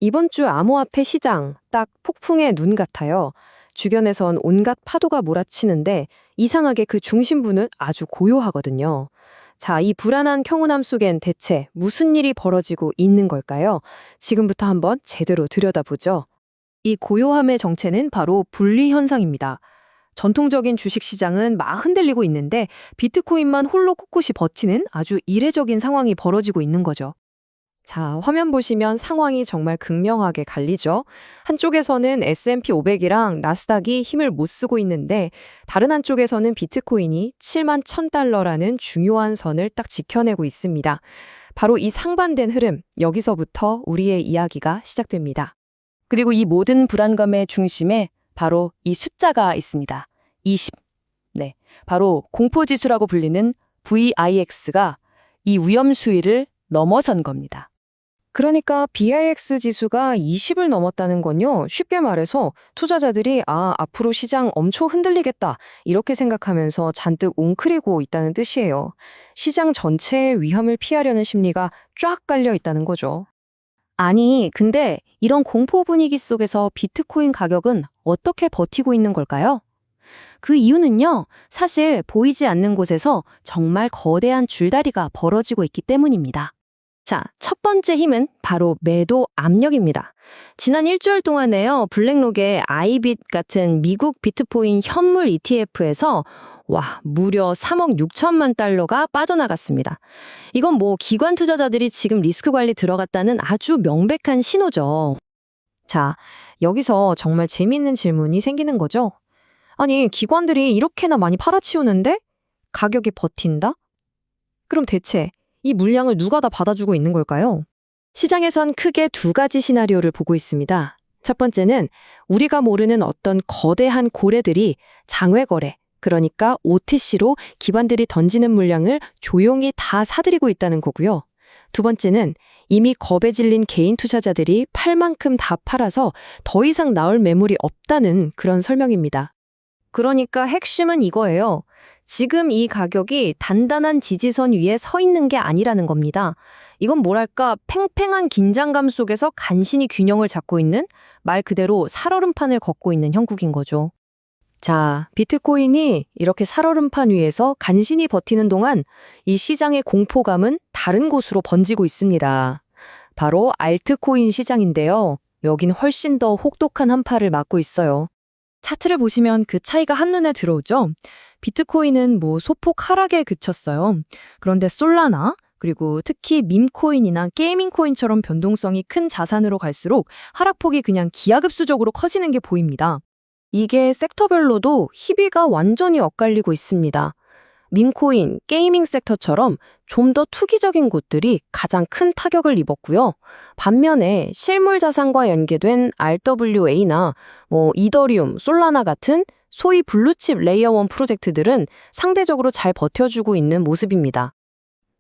이번 주 암호화폐 시장 딱 폭풍의 눈 같아요. 주변에선 온갖 파도가 몰아치는데 이상하게 그 중심부는 아주 고요하거든요. 자, 이 불안한 경운함 속엔 대체 무슨 일이 벌어지고 있는 걸까요? 지금부터 한번 제대로 들여다보죠. 이 고요함의 정체는 바로 분리 현상입니다. 전통적인 주식시장은 막 흔들리고 있는데 비트코인만 홀로 꿋꿋이 버티는 아주 이례적인 상황이 벌어지고 있는 거죠. 자, 화면 보시면 상황이 정말 극명하게 갈리죠. 한쪽에서는 S&P 500이랑 나스닥이 힘을 못 쓰고 있는데 다른 한쪽에서는 비트코인이 7만 1000달러라는 중요한 선을 딱 지켜내고 있습니다. 바로 이 상반된 흐름, 여기서부터 우리의 이야기가 시작됩니다. 그리고 이 모든 불안감의 중심에 바로 이 숫자가 있습니다. 20. 네, 바로 공포지수라고 불리는 VIX가 이 위험 수위를 넘어선 겁니다. 그러니까 BIX 지수가 20을 넘었다는 건요. 쉽게 말해서 투자자들이 앞으로 시장 엄청 흔들리겠다. 이렇게 생각하면서 잔뜩 웅크리고 있다는 뜻이에요. 시장 전체의 위험을 피하려는 심리가 쫙 깔려 있다는 거죠. 아니, 근데 이런 공포 분위기 속에서 비트코인 가격은 어떻게 버티고 있는 걸까요? 그 이유는요, 사실 보이지 않는 곳에서 정말 거대한 줄다리가 벌어지고 있기 때문입니다. 자, 첫 번째 힘은 바로 매도 압력입니다. 지난 일주일 동안에요, 블랙록의 아이빗 같은 미국 비트코인 현물 ETF에서 무려 3억 6천만 달러가 빠져나갔습니다. 이건 기관 투자자들이 지금 리스크 관리 들어갔다는 아주 명백한 신호죠. 자, 여기서 정말 재미있는 질문이 생기는 거죠. 아니, 기관들이 이렇게나 많이 팔아치우는데 가격이 버틴다? 그럼 대체 이 물량을 누가 다 받아주고 있는 걸까요? 시장에선 크게 두 가지 시나리오를 보고 있습니다. 첫 번째는 우리가 모르는 어떤 거대한 고래들이 장외 거래, 그러니까 OTC로 기관들이 던지는 물량을 조용히 다 사들이고 있다는 거고요. 두 번째는 이미 겁에 질린 개인 투자자들이 팔 만큼 다 팔아서 더 이상 나올 매물이 없다는 그런 설명입니다. 그러니까 핵심은 이거예요. 지금 이 가격이 단단한 지지선 위에 서 있는 게 아니라는 겁니다. 이건 뭐랄까 팽팽한 긴장감 속에서 간신히 균형을 잡고 있는 말 그대로 살얼음판을 걷고 있는 형국인 거죠. 자, 비트코인이 이렇게 살얼음판 위에서 간신히 버티는 동안 이 시장의 공포감은 다른 곳으로 번지고 있습니다. 바로 알트코인 시장인데요. 여긴 훨씬 더 혹독한 한파를 맞고 있어요. 차트를 보시면 그 차이가 한눈에 들어오죠? 비트코인은 소폭 하락에 그쳤어요. 그런데 솔라나, 그리고 특히 밈코인이나 게이밍코인처럼 변동성이 큰 자산으로 갈수록 하락폭이 그냥 기하급수적으로 커지는 게 보입니다. 이게 섹터별로도 희비가 완전히 엇갈리고 있습니다. 밈코인, 게이밍 섹터처럼 좀 더 투기적인 곳들이 가장 큰 타격을 입었고요. 반면에 실물 자산과 연계된 RWA나 이더리움, 솔라나 같은 소위 블루칩 레이어 1 프로젝트들은 상대적으로 잘 버텨주고 있는 모습입니다.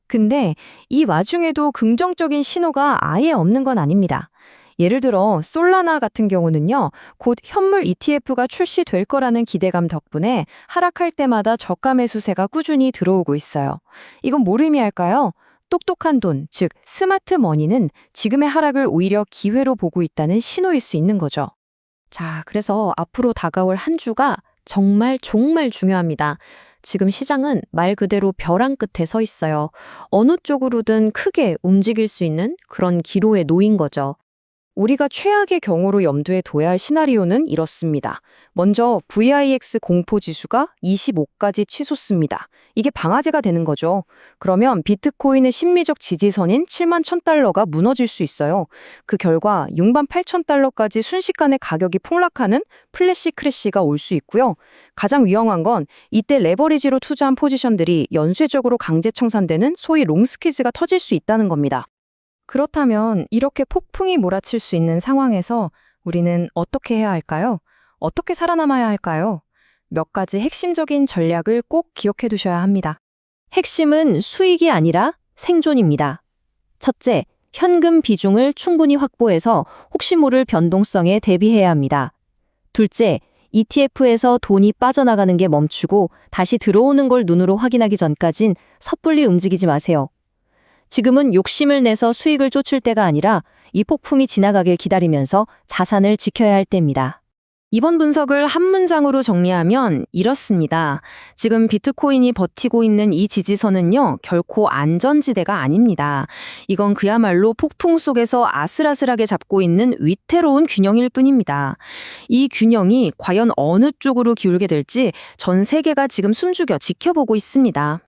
근데 이 와중에도 긍정적인 신호가 아예 없는 건 아닙니다. 예를 들어 솔라나 같은 경우는요, 곧 현물 ETF가 출시될 거라는 기대감 덕분에 하락할 때마다 저가 매수세가 꾸준히 들어오고 있어요. 이건 뭘 의미할까요? 똑똑한 돈, 즉 스마트 머니는 지금의 하락을 오히려 기회로 보고 있다는 신호일 수 있는 거죠. 자, 그래서 앞으로 다가올 한 주가 정말 중요합니다. 지금 시장은 말 그대로 벼랑 끝에 서 있어요. 어느 쪽으로든 크게 움직일 수 있는 그런 기로에 놓인 거죠. 우리가 최악의 경우로 염두에 둬야 할 시나리오는 이렇습니다. 먼저 VIX 공포지수가 25까지 치솟습니다. 이게 방아제가 되는 거죠. 그러면 비트코인의 심리적 지지선인 7만 1000달러가 무너질 수 있어요. 그 결과 6만 8000달러까지 순식간에 가격이 폭락하는 플래시 크래시가 올 수 있고요. 가장 위험한 건 이때 레버리지로 투자한 포지션들이 연쇄적으로 강제 청산되는 소위 롱스퀴즈가 터질 수 있다는 겁니다. 그렇다면 이렇게 폭풍이 몰아칠 수 있는 상황에서 우리는 어떻게 해야 할까요? 어떻게 살아남아야 할까요? 몇 가지 핵심적인 전략을 꼭 기억해 두셔야 합니다. 핵심은 수익이 아니라 생존입니다. 첫째, 현금 비중을 충분히 확보해서 혹시 모를 변동성에 대비해야 합니다. 둘째, ETF에서 돈이 빠져나가는 게 멈추고 다시 들어오는 걸 눈으로 확인하기 전까진 섣불리 움직이지 마세요. 지금은 욕심을 내서 수익을 쫓을 때가 아니라 이 폭풍이 지나가길 기다리면서 자산을 지켜야 할 때입니다. 이번 분석을 한 문장으로 정리하면 이렇습니다. 지금 비트코인이 버티고 있는 이 지지선은요, 결코 안전지대가 아닙니다. 이건 그야말로 폭풍 속에서 아슬아슬하게 잡고 있는 위태로운 균형일 뿐입니다. 이 균형이 과연 어느 쪽으로 기울게 될지 전 세계가 지금 숨죽여 지켜보고 있습니다.